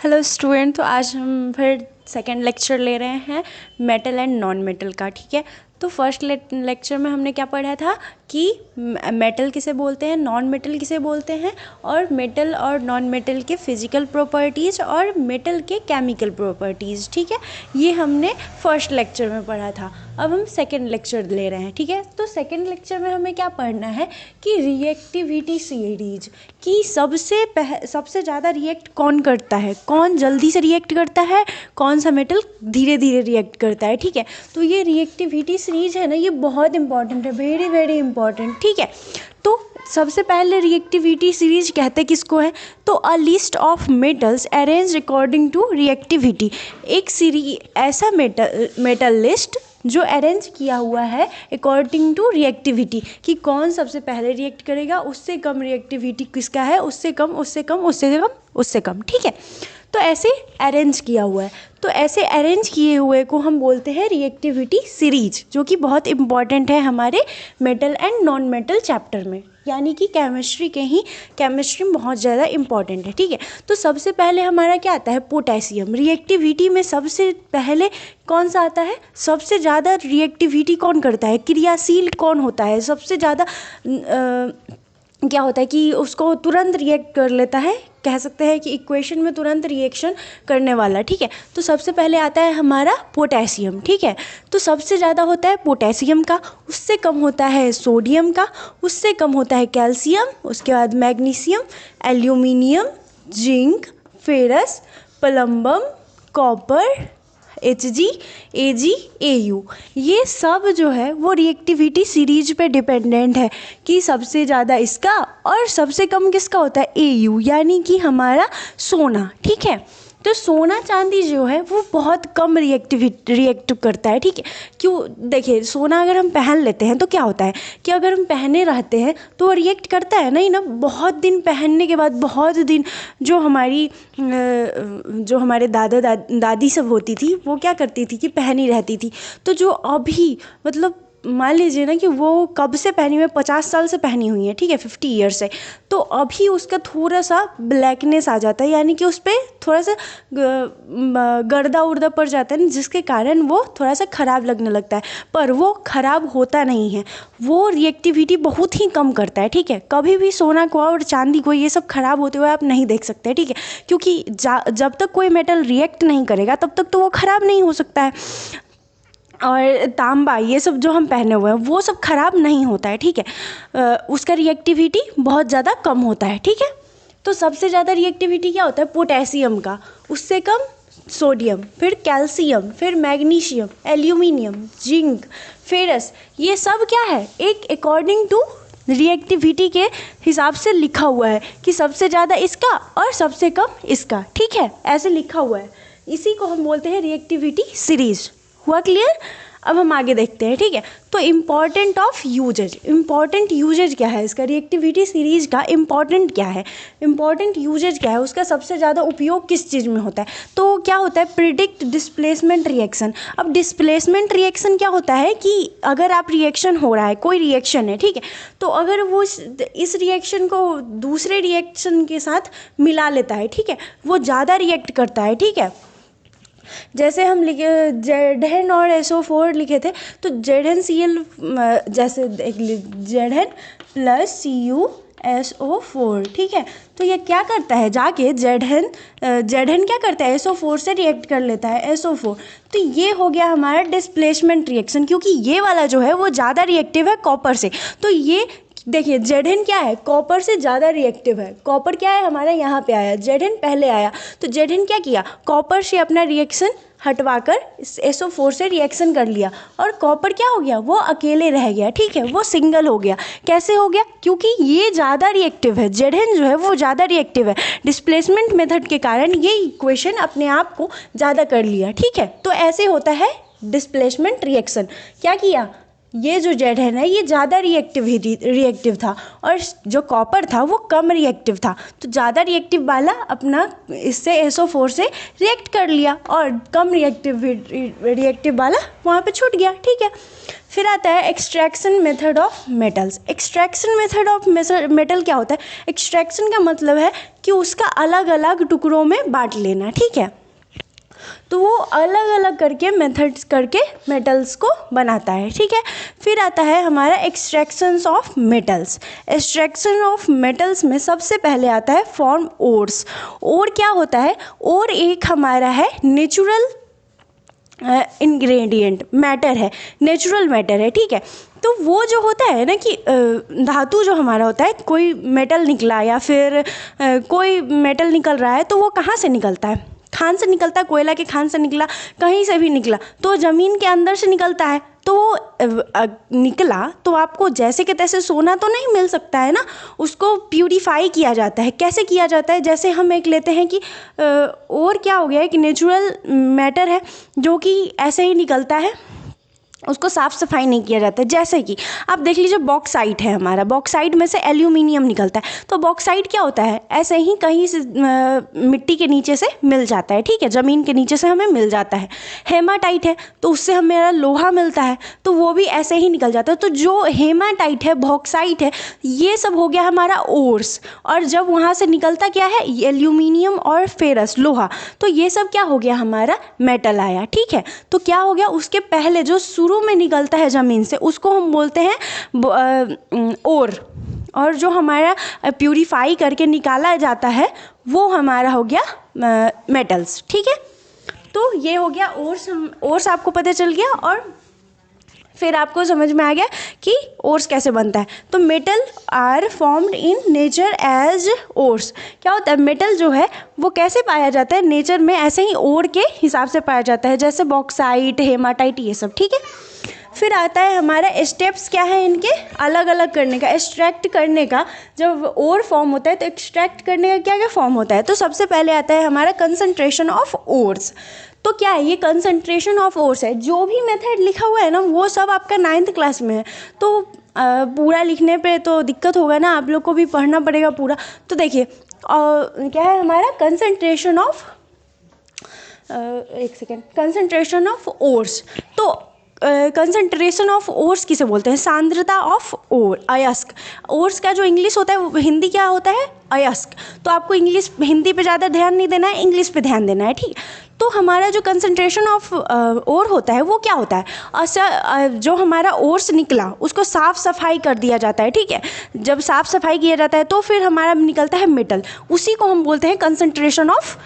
Hello student, तो आज हम फिर सेकेंड लेक्चर ले रहे हैं मेटल एंड नॉन मेटल का। ठीक है, तो फर्स्ट लेक्चर में हमने क्या पढ़ा था कि मेटल किसे बोलते हैं, नॉन मेटल किसे बोलते हैं, और मेटल और नॉन मेटल के फिजिकल प्रॉपर्टीज़ और मेटल के केमिकल प्रॉपर्टीज़। ठीक है, ये हमने फर्स्ट लेक्चर में पढ़ा था। अब हम सेकेंड लेक्चर ले रहे हैं। ठीक है, तो सेकेंड लेक्चर में हमें क्या पढ़ना है कि रिएक्टिविटी सीरीज कि सबसे ज़्यादा रिएक्ट कौन करता है, कौन जल्दी से रिएक्ट करता है, कौन सा मेटल धीरे धीरे रिएक्ट करता है। ठीक है, तो ये रिएक्टिविटी सीरीज है ना, ये बहुत इंपॉर्टेंट है, वेरी वेरी इंपॉर्टेंट। ठीक है, तो सबसे पहले रिएक्टिविटी सीरीज कहते किसको है, तो a list of metals arrange according to reactivity. एक सीरीज ऐसा मेटल लिस्ट जो अरेंज किया हुआ है अकॉर्डिंग टू रिएक्टिविटी कि कौन सबसे पहले रिएक्ट करेगा, उससे कम रिएक्टिविटी किसका है, उससे कम उससे कम उससे कम उससे कम। ठीक है, तो ऐसे अरेंज किया हुआ है, तो ऐसे अरेंज किए हुए को हम बोलते हैं रिएक्टिविटी सीरीज, जो कि बहुत इंपॉर्टेंट है हमारे metal and non metal chapter में, यानी कि केमिस्ट्री में बहुत ज़्यादा इंपॉर्टेंट है। ठीक है, तो सबसे पहले हमारा क्या आता है, पोटेशियम। रिएक्टिविटी में सबसे पहले कौन सा आता है, सबसे ज़्यादा रिएक्टिविटी कौन करता है, क्रियाशील कौन होता है, सबसे ज़्यादा क्या होता है कि उसको तुरंत रिएक्ट कर लेता है, कह सकते हैं कि इक्वेशन में तुरंत रिएक्शन करने वाला। ठीक है, तो सबसे पहले आता है हमारा पोटेशियम। ठीक है, तो सबसे ज़्यादा होता है पोटेशियम का, उससे कम होता है सोडियम का, उससे कम होता है कैल्शियम, उसके बाद magnesium, aluminium, zinc, ferrous, plumbum, copper, Hg, Ag, Au, ये सब जो है वो रिएक्टिविटी सीरीज पे डिपेंडेंट है कि सबसे ज़्यादा इसका और सबसे कम किसका होता है, Au, यानी कि हमारा सोना। ठीक है, तो सोना चांदी जो है वो बहुत कम रिएक्ट करता है। ठीक है, क्यों, देखिए सोना अगर हम पहन लेते हैं तो क्या होता है कि अगर हम पहने रहते हैं तो रिएक्ट करता है नहीं ना, बहुत दिन पहनने के बाद, बहुत दिन जो हमारे दादी सब होती थी वो क्या करती थी कि पहनी रहती थी, तो जो अभी मतलब मान लीजिए ना कि वो कब से पहनी हुई है, 50 साल से पहनी हुई है। ठीक है, 50 ईयर्स से, तो अभी उसका थोड़ा सा ब्लैकनेस आ जाता है, यानी कि उस पर थोड़ा सा गर्दा उर्दा पड़ जाता है, जिसके कारण वो थोड़ा सा ख़राब लगने लगता है, पर वो ख़राब होता नहीं है, वो रिएक्टिविटी बहुत ही कम करता है। ठीक है, कभी भी सोना को और चांदी को ये सब ख़राब होते हुए आप नहीं देख सकते। ठीक है, क्योंकि जब तक कोई मेटल रिएक्ट नहीं करेगा तब तक तो वो ख़राब नहीं हो सकता है, और तांबा ये सब जो हम पहने हुए हैं वो सब ख़राब नहीं होता है। ठीक है, उसका रिएक्टिविटी बहुत ज़्यादा कम होता है। ठीक है, तो सबसे ज़्यादा रिएक्टिविटी क्या होता है, पोटेशियम का, उससे कम सोडियम, फिर कैल्शियम, फिर मैग्नीशियम, एल्यूमिनियम, जिंक, फेरस, ये सब क्या है, एक अकॉर्डिंग टू रिएक्टिविटी के हिसाब से लिखा हुआ है कि सबसे ज़्यादा इसका और सबसे कम इसका। ठीक है, ऐसे लिखा हुआ है, इसी को हम बोलते हैं रिएक्टिविटी सीरीज। हुआ क्लियर? अब हम आगे देखते हैं। ठीक है, तो important of usages, important usages क्या है इसका, रिएक्टिविटी सीरीज का इम्पॉर्टेंट क्या है, इम्पॉर्टेंट यूजेज क्या है, उसका सबसे ज़्यादा उपयोग किस चीज़ में होता है, तो क्या होता है, प्रिडिक्ट डिस्प्लेसमेंट रिएक्शन। अब डिस्प्लेसमेंट रिएक्शन क्या होता है कि अगर आप रिएक्शन हो रहा है, कोई रिएक्शन है, ठीक है, तो अगर वो इस रिएक्शन को दूसरे रिएक्शन के साथ मिला लेता है, ठीक है, वो ज़्यादा रिएक्ट करता है। ठीक है, जैसे हम लिखे Zn और SO4 लिखे थे, तो ZnCl, जैसे Zn प्लस CuSO4। ठीक है, तो ये क्या करता है, जाके Zn क्या करता है, SO4 से रिएक्ट कर लेता है, SO4। तो ये हो गया हमारा डिस्प्लेसमेंट रिएक्शन, क्योंकि ये वाला जो है वो ज़्यादा रिएक्टिव है कॉपर से। तो ये देखिए Zn क्या है, कॉपर से ज़्यादा रिएक्टिव है, कॉपर क्या है हमारा यहाँ पे आया, Zn पहले आया, तो Zn क्या किया, कॉपर से अपना रिएक्शन हटवाकर SO4 से रिएक्शन कर लिया, और कॉपर क्या हो गया, वो अकेले रह गया। ठीक है, वो सिंगल हो गया। कैसे हो गया, क्योंकि ये ज़्यादा रिएक्टिव है, Zn जो है वो ज़्यादा रिएक्टिव है, डिस्प्लेसमेंट मेथड के कारण ये इक्वेशन अपने आप को ज़्यादा कर लिया। ठीक है, तो ऐसे होता है डिस्प्लेसमेंट रिएक्शन। क्या किया, ये जो जेड है ना ये ज़्यादा रिएक्टिव था और जो कॉपर था वो कम रिएक्टिव था। तो ज़्यादा रिएक्टिव वाला अपना इससे SO4 से रिएक्ट कर लिया और कम रिएक्टिव वाला वहाँ पे छूट गया, ठीक है। फिर आता है extraction method of metals. Extraction method of metal क्या होता है? एक्सट्रैक्शन का मतलब है कि उसका अलग अलग टुकड़ों में बांट लेना, ठीक है। तो वो अलग अलग करके मेथड्स करके मेटल्स को बनाता है, ठीक है। फिर आता है हमारा extractions of metals. Extraction of metals में सबसे पहले आता है फॉर्म ओर्स। ओर क्या होता है? ओर एक हमारा है नेचुरल इंग्रेडिएंट मैटर है, नेचुरल मैटर है, ठीक है। तो वो जो होता है ना कि धातु जो हमारा होता है, कोई मेटल निकला या फिर कोई मेटल निकल रहा है तो वो कहाँ से निकलता है? खान से निकलता है, कोयला के खान से निकला, कहीं से भी निकला तो ज़मीन के अंदर से निकलता है। तो वो निकला तो आपको जैसे कि तैसे सोना तो नहीं मिल सकता है ना, उसको प्यूरीफाई किया जाता है। कैसे किया जाता है? जैसे हम एक लेते हैं कि और क्या हो गया है कि नेचुरल मैटर है जो कि ऐसे ही निकलता है, उसको साफ़ सफाई नहीं किया जाता है। जैसे कि आप देख लीजिए बॉक्साइट है हमारा, बॉक्साइट में से एल्यूमिनियम निकलता है। तो बॉक्साइट क्या होता है? ऐसे ही कहीं से मिट्टी के नीचे से मिल जाता है, ठीक है, ज़मीन के नीचे से हमें मिल जाता है। हेमाटाइट है तो उससे हमें लोहा मिलता है, तो वो भी ऐसे ही निकल जाता है। तो जो हेमाटाइट है, बॉक्साइट है, ये सब हो गया हमारा ओर्स। और जब वहाँ से निकलता क्या है? एल्यूमिनियम और फेरस, लोहा। तो ये सब क्या हो गया? हमारा मेटल आया, ठीक है। तो क्या हो गया? उसके पहले जो शुरू में निकलता है ज़मीन से उसको हम बोलते हैं ओर, और जो हमारा प्यूरीफाई करके निकाला जाता है वो हमारा हो गया मेटल्स, ठीक है। तो ये हो गया ओर्स आपको पता चल गया और फिर आपको समझ में आ गया कि ओर्स कैसे बनता है। तो metal are formed in nature as ores. क्या होता है? मेटल जो है वो कैसे पाया जाता है? नेचर में ऐसे ही ओर के हिसाब से पाया जाता है, जैसे बॉक्साइट, हेमाटाइट, ये सब, ठीक है। फिर आता है हमारा स्टेप्स क्या है इनके अलग अलग करने का, एक्सट्रैक्ट करने का। जब ओर फॉर्म होता है तो एक्सट्रैक्ट करने का क्या क्या फॉर्म होता है? तो सबसे पहले आता है हमारा कंसंट्रेशन ऑफ ओर्स। तो क्या है ये? कंसंट्रेशन ऑफ ओर्स है। जो भी मेथड लिखा हुआ है ना वो सब आपका 9th क्लास में है, तो पूरा लिखने पे तो दिक्कत होगा ना, आप लोग को भी पढ़ना पड़ेगा पूरा। तो देखिए क्या है हमारा concentration of concentration of ores. तो कंसंट्रेशन ऑफ ओर्स किसे बोलते हैं? सांद्रता ऑफ ओर, अयस्क। ओर्स का जो इंग्लिश होता है वो हिंदी क्या होता है? अयस्क। तो आपको इंग्लिश हिंदी पे ज़्यादा ध्यान नहीं देना है, इंग्लिश पे ध्यान देना है, ठीक। तो हमारा जो कंसंट्रेशन ऑफ ओर होता है वो क्या होता है? जो हमारा ओर्स निकला उसको साफ़ सफाई कर दिया जाता है, ठीक है। जब साफ़ सफाई किया जाता है तो फिर हमारा निकलता है मेटल, उसी को हम बोलते हैं कंसंट्रेशन ऑफ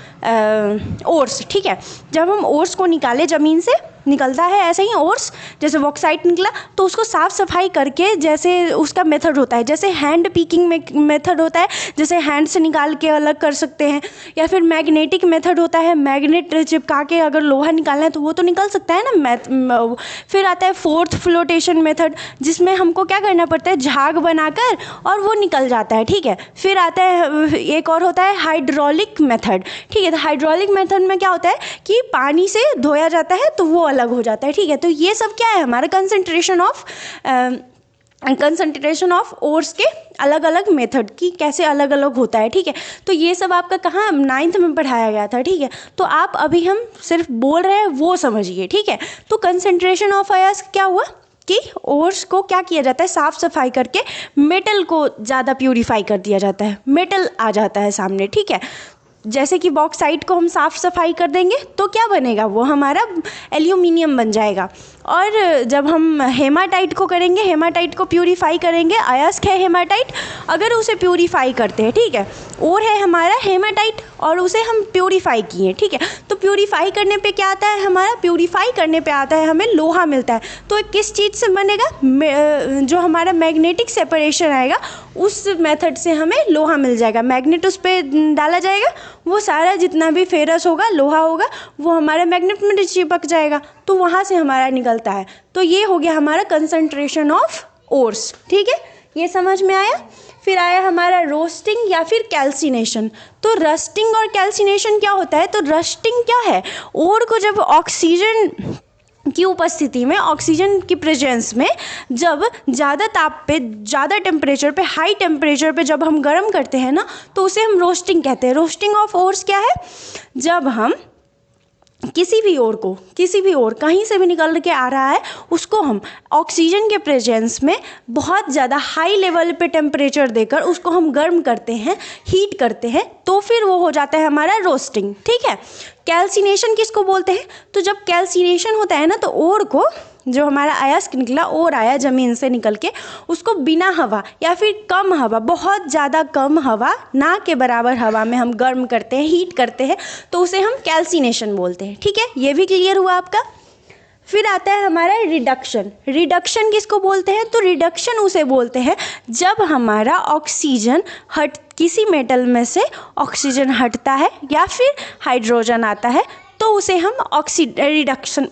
ओर्स, ठीक है। जब हम ओर्स को निकाले, ज़मीन से निकलता है ऐसे ही ओर्स, जैसे बॉक्साइट निकला तो उसको साफ़ सफाई करके, जैसे उसका मेथड होता है, जैसे हैंड पिकिंग मेथड होता है, जैसे हैंड से निकाल के अलग कर सकते हैं, या फिर मैग्नेटिक मेथड होता है, मैग्नेट चिपका के अगर लोहा निकालना है तो वो तो निकल सकता है ना। फिर आता है फोर्थ फ्लोटेशन मेथड, जिसमें हमको क्या करना पड़ता है? झाग बनाकर और वो निकल जाता है, ठीक है। फिर आता है एक और होता है हाइड्रोलिक मेथड, ठीक है। तो हाइड्रोलिक मेथड में क्या होता है कि पानी से धोया जाता है तो वो अलग हो जाता है, ठीक है। तो ये सब क्या है? हमारा कंसंट्रेशन ऑफ ओर्स के अलग अलग मेथड की कैसे अलग अलग होता है, ठीक है। तो ये सब आपका कहाँ 9th में पढ़ाया गया था, ठीक है। तो आप अभी हम सिर्फ बोल रहे हैं वो समझिए, ठीक है। तो कंसंट्रेशन ऑफ अयस्क क्या हुआ कि ओर्स को क्या किया जाता है? साफ़ सफाई करके मेटल को ज़्यादा प्यूरीफाई कर दिया जाता है, मेटल आ जाता है सामने, ठीक है। जैसे कि बॉक्साइट को हम साफ़ सफाई कर देंगे तो क्या बनेगा? वो हमारा एल्यूमिनियम बन जाएगा। और जब हम हेमाटाइट को करेंगे, हेमाटाइट को प्यूरीफाई करेंगे, अयस्क है हेमाटाइट, अगर उसे प्यूरीफाई करते हैं, ठीक है, और है हमारा हेमाटाइट और उसे हम प्यूरीफाई किए, ठीक है। तो प्यूरीफाई करने पे क्या आता है? हमारा प्यूरीफाई करने पे आता है हमें लोहा मिलता है। तो किस चीज़ से बनेगा? जो हमारा मैग्नेटिक सेपरेशन आएगा उस मेथड से हमें लोहा मिल जाएगा। मैग्नेट उस पर डाला जाएगा, वो सारा जितना भी फेरस होगा, लोहा होगा, वो हमारे मैग्नेट में चिपक जाएगा, तो वहाँ से हमारा निकलता है। तो ये हो गया हमारा कंसंट्रेशन ऑफ ओर्स, ठीक है। ये समझ में आया? फिर आया हमारा रोस्टिंग या फिर कैल्सिनेशन। तो रस्टिंग और कैल्सिनेशन क्या होता है? तो रस्टिंग क्या है? ओर को जब ऑक्सीजन की उपस्थिति में, ऑक्सीजन की प्रेजेंस में, जब ज़्यादा ताप पे, ज़्यादा टेम्परेचर पे, हाई टेम्परेचर पे जब हम गर्म करते हैं ना, तो उसे हम रोस्टिंग कहते हैं। रोस्टिंग ऑफ ओर्स क्या है? जब हम किसी भी ओर कहीं से भी निकल के आ रहा है, उसको हम ऑक्सीजन के प्रेजेंस में बहुत ज़्यादा हाई लेवल पे टेम्परेचर देकर उसको हम गर्म करते हैं, हीट करते हैं, तो फिर वो हो जाता है हमारा रोस्टिंग। ठीक है। कैल्सिनेशन किसको बोलते हैं? तो जब कैल्सिनेशन होता है ना, तो ओर को, जो हमारा अयस्क निकला, ओर आया ज़मीन से निकल के, उसको बिना हवा या फिर कम हवा, बहुत ज़्यादा कम हवा, ना के बराबर हवा में हम गर्म करते हैं, हीट करते हैं, तो उसे हम कैल्सिनेशन बोलते हैं। ठीक है, ये भी क्लियर हुआ आपका। फिर आता है हमारा रिडक्शन। रिडक्शन किसको बोलते हैं? तो रिडक्शन उसे बोलते हैं जब हमारा ऑक्सीजन किसी मेटल में से ऑक्सीजन हटता है या फिर हाइड्रोजन आता है, तो उसे हम ऑक्सीडेशन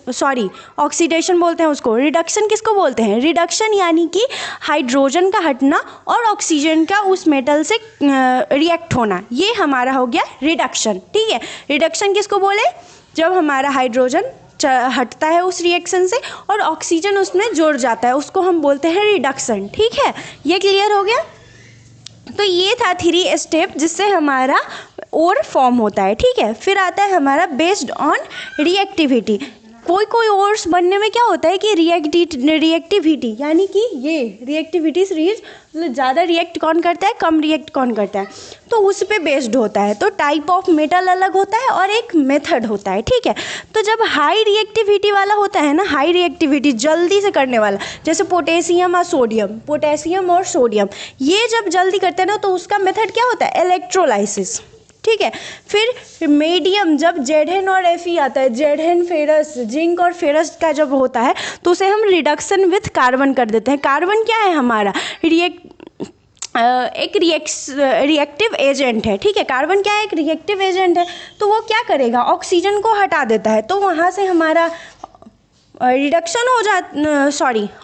बोलते हैं उसको। रिडक्शन किसको बोलते हैं? रिडक्शन यानी कि हाइड्रोजन का हटना और ऑक्सीजन का उस मेटल से रिएक्ट होना, ये हमारा हो गया रिडक्शन। ठीक है, रिडक्शन किसको बोले? जब हमारा हाइड्रोजन हटता है उस रिएक्शन से और ऑक्सीजन उसमें जुड़ जाता है, उसको हम बोलते हैं रिडक्शन। ठीक है, ये क्लियर हो गया। तो ये था 3 स्टेप जिससे हमारा ओर फॉर्म होता है। ठीक है, फिर आता है हमारा बेस्ड ऑन रिएक्टिविटी। कोई ओर्स बनने में क्या होता है कि रिएक्टिविटी, यानी कि ये रिएक्टिविटी सीरीज, मतलब ज़्यादा रिएक्ट कौन करता है, कम रिएक्ट कौन करता है, तो उस पे बेस्ड होता है। तो टाइप ऑफ मेटल अलग होता है और एक मेथड होता है। ठीक है, तो जब हाई रिएक्टिविटी वाला होता है ना, हाई रिएक्टिविटी जल्दी से करने वाला, जैसे पोटेशियम और सोडियम, ये जब जल्दी करते हैं ना, तो उसका मेथड क्या होता है? इलेक्ट्रोलाइसिस। ठीक है, फिर मीडियम, जब जेडन और Fe आता है, जेडन फेरस, जिंक और फेरस का जब होता है, तो उसे हम रिडक्शन विथ कार्बन कर देते हैं। कार्बन क्या है हमारा? एक रिएक्टिव एजेंट है। ठीक है, कार्बन क्या है? एक रिएक्टिव एजेंट है। तो वो क्या करेगा? ऑक्सीजन को हटा देता है, तो वहाँ से हमारा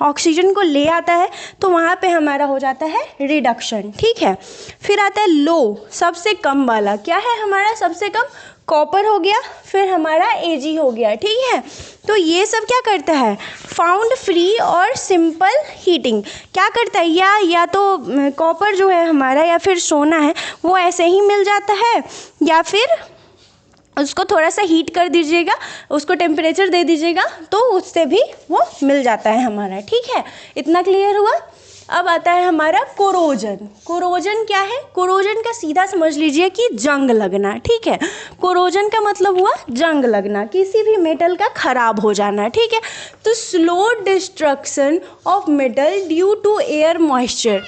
ऑक्सीजन को ले आता है, तो वहाँ पे हमारा हो जाता है रिडक्शन। ठीक है, फिर आता है लो, सबसे कम वाला। क्या है हमारा सबसे कम? कॉपर हो गया, फिर हमारा Ag हो गया। ठीक है, तो ये सब क्या करता है? फाउंड फ्री और सिंपल हीटिंग क्या करता है? या तो कॉपर जो है हमारा, या फिर सोना है, वो ऐसे ही मिल जाता है, या फिर उसको थोड़ा सा हीट कर दीजिएगा, उसको टेम्परेचर दे दीजिएगा, तो उससे भी वो मिल जाता है हमारा। ठीक है, इतना क्लियर हुआ। अब आता है हमारा कोरोजन। कोरोजन क्या है? कोरोजन का सीधा समझ लीजिए कि जंग लगना। ठीक है, कोरोजन का मतलब हुआ जंग लगना, किसी भी मेटल का खराब हो जाना। ठीक है, तो slow destruction of metal due to air moisture.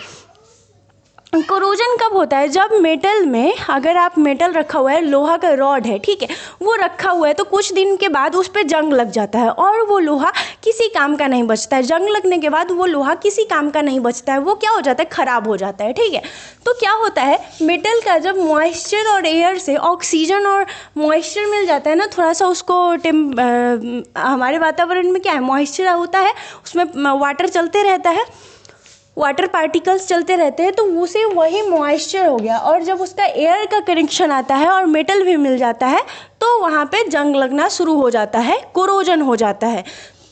Corrosion कब होता है? जब मेटल में, अगर आप मेटल रखा हुआ है, लोहा का रॉड है, ठीक है, वो रखा हुआ है, तो कुछ दिन के बाद उस पर जंग लग जाता है और वो लोहा किसी काम का नहीं बचता है। जंग लगने के बाद वो लोहा किसी काम का नहीं बचता है, वो क्या हो जाता है? खराब हो जाता है। ठीक है, तो क्या होता है, मेटल का जब मॉइस्चर और एयर से ऑक्सीजन और मॉइस्चर मिल जाता है ना, थोड़ा सा उसको हमारे वातावरण में क्या है, मॉइस्चर होता है, उसमें वाटर चलते रहता है, वाटर पार्टिकल्स चलते रहते हैं, तो उसे वही मॉइस्चर हो गया। और जब उसका एयर का कनेक्शन आता है और मेटल भी मिल जाता है, तो वहाँ पे जंग लगना शुरू हो जाता है, कोरोजन हो जाता है।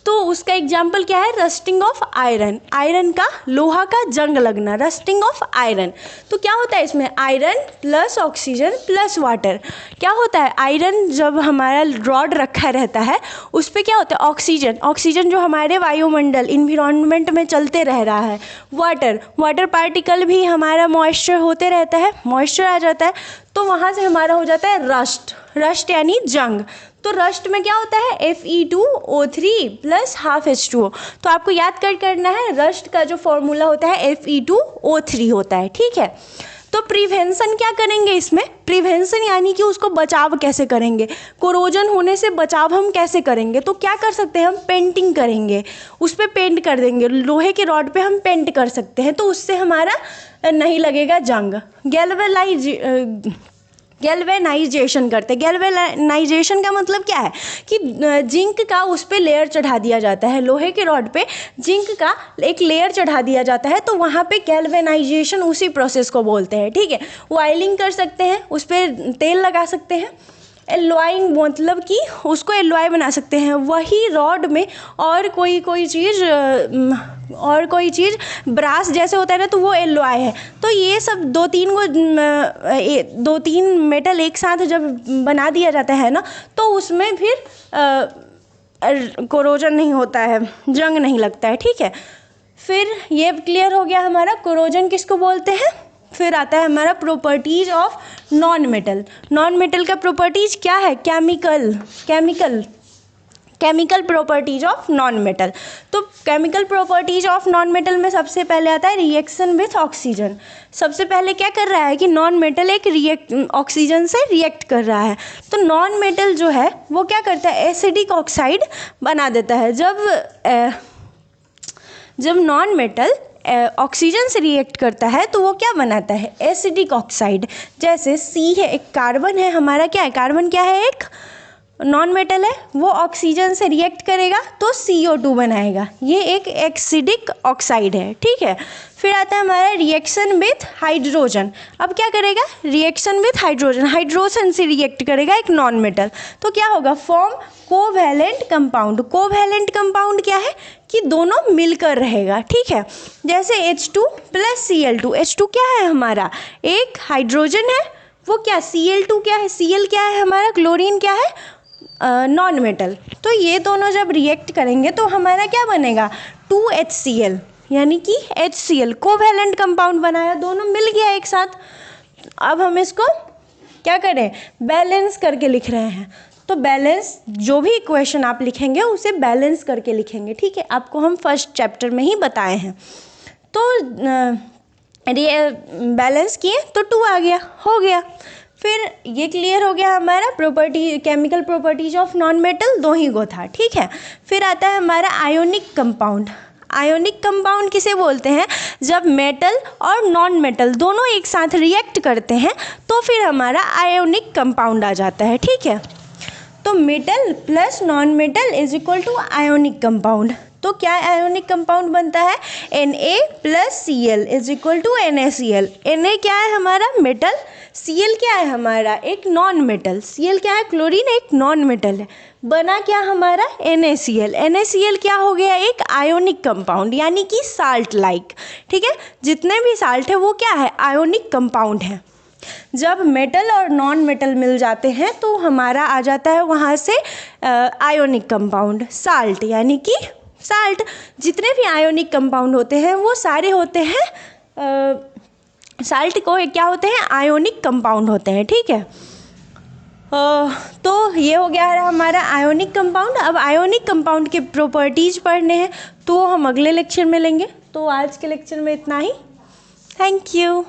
तो उसका एग्जाम्पल क्या है? Rusting of iron. आयरन का, लोहा का जंग लगना, रस्टिंग ऑफ आयरन। तो क्या होता है इसमें? Iron plus oxygen plus water. क्या होता है? आयरन जब हमारा रॉड रखा रहता है, उस पर क्या होता है? ऑक्सीजन जो हमारे वायुमंडल, इन्वायरमेंट में चलते रह रहा है। वाटर पार्टिकल भी हमारा मॉइस्चर होते रहता है, मॉइस्चर आ जाता है, तो वहाँ से हमारा हो जाता है रस्ट यानी जंग। तो रस्ट में क्या होता है? Fe2O3 plus half H2O। तो आपको याद करना है, रस्ट का जो फॉर्मूला होता है Fe2O3 होता है। ठीक है, तो प्रिवेंशन क्या करेंगे इसमें? प्रिवेंशन यानी कि उसको बचाव कैसे करेंगे, कोरोजन होने से बचाव हम कैसे करेंगे? तो क्या कर सकते हैं हम? पेंटिंग करेंगे, उस पर पेंट कर देंगे, लोहे के रॉड पे हम पेंट कर सकते हैं, तो उससे हमारा नहीं लगेगा जंग। गैल्वेनाइजेशन करते। गैल्वेनाइजेशन का मतलब क्या है कि जिंक का उस पर लेयर चढ़ा दिया जाता है, लोहे के रॉड पे जिंक का एक लेयर चढ़ा दिया जाता है, तो वहाँ पे गैल्वेनाइजेशन, उसी प्रोसेस को बोलते हैं। ठीक है, ऑयलिंग कर सकते हैं, उस पर तेल लगा सकते हैं, एलॉइंग मतलब कि उसको एलॉय बना सकते हैं। वही रॉड में और कोई चीज़ ब्रास जैसे होता है ना, तो वो एलॉय है। तो ये सब दो तीन मेटल एक साथ जब बना दिया जाता है ना, तो उसमें फिर कोरोजन नहीं होता है, जंग नहीं लगता है, ठीक है। फिर ये क्लियर हो गया हमारा कोरोजन किसको बोलते हैं। फिर आता है हमारा properties of non metal. Non metal का प्रॉपर्टीज क्या है, chemical properties of non metal. तो chemical properties of non metal में सबसे पहले आता है रिएक्शन विथ ऑक्सीजन। सबसे पहले क्या कर रहा है कि नॉन मेटल एक ऑक्सीजन से रिएक्ट कर रहा है। तो नॉन मेटल जो है वो क्या करता है, एसिडिक ऑक्साइड बना देता है। जब नॉन मेटल ऑक्सीजन से रिएक्ट करता है तो वो क्या बनाता है, एसिडिक ऑक्साइड। जैसे सी है, एक कार्बन है हमारा, क्या है, कार्बन क्या है, एक नॉन मेटल है, वो ऑक्सीजन से रिएक्ट करेगा तो CO2 बनाएगा। ये एक एसिडिक ऑक्साइड है, ठीक है। फिर आता है हमारा रिएक्शन विथ हाइड्रोजन। अब क्या करेगा, रिएक्शन विथ हाइड्रोजन से रिएक्ट करेगा एक नॉन मेटल, तो क्या होगा, form covalent compound. Covalent compound क्या है कि दोनों मिलकर रहेगा, ठीक है। जैसे H2 + Cl2। H2 क्या है हमारा, एक हाइड्रोजन है, वो क्या Cl2 क्या है, Cl क्या है हमारा, क्लोरीन क्या है, नॉन मेटल। तो ये दोनों जब रिएक्ट करेंगे तो हमारा क्या बनेगा, 2HCl, यानी कि HCl कोवैलेंट कंपाउंड बनाया, दोनों मिल गया एक साथ। अब हम इसको क्या करें, बैलेंस करके लिख रहे हैं। तो बैलेंस, जो भी इक्वेशन आप लिखेंगे उसे बैलेंस करके लिखेंगे, ठीक है। आपको हम फर्स्ट चैप्टर में ही बताए हैं। तो बैलेंस किए तो 2 आ गया, हो गया। फिर ये क्लियर हो गया हमारा chemical properties of non metal, 2 ही गो था, ठीक है। फिर आता है हमारा आयोनिक कंपाउंड। आयोनिक कंपाउंड किसे बोलते हैं, जब मेटल और नॉन मेटल दोनों एक साथ रिएक्ट करते हैं तो फिर हमारा आयोनिक कंपाउंड आ जाता है, ठीक है। तो metal plus non metal = ionic compound. तो क्या आयोनिक कंपाउंड बनता है, Na + Cl = NaCl। Na क्या है हमारा, मेटल, Cl क्या है हमारा, एक नॉन मेटल, Cl क्या है, क्लोरीन, एक नॉन मेटल है, बना क्या हमारा, NaCl। NaCl क्या हो गया, एक आयोनिक कंपाउंड, यानी कि साल्ट लाइक, ठीक है। जितने भी साल्ट है वो क्या है, आयोनिक कंपाउंड है। जब मेटल और नॉन मेटल मिल जाते हैं तो हमारा आ जाता है वहाँ से आयोनिक कंपाउंड, साल्ट, यानी कि साल्ट। जितने भी आयोनिक कंपाउंड होते हैं वो सारे होते हैं साल्ट को क्या होते हैं, आयोनिक कंपाउंड होते हैं, ठीक है। तो ये हो गया है हमारा आयोनिक कंपाउंड। अब आयोनिक कंपाउंड के प्रॉपर्टीज पढ़ने हैं तो हम अगले लेक्चर में लेंगे। तो आज के लेक्चर में इतना ही। Thank you.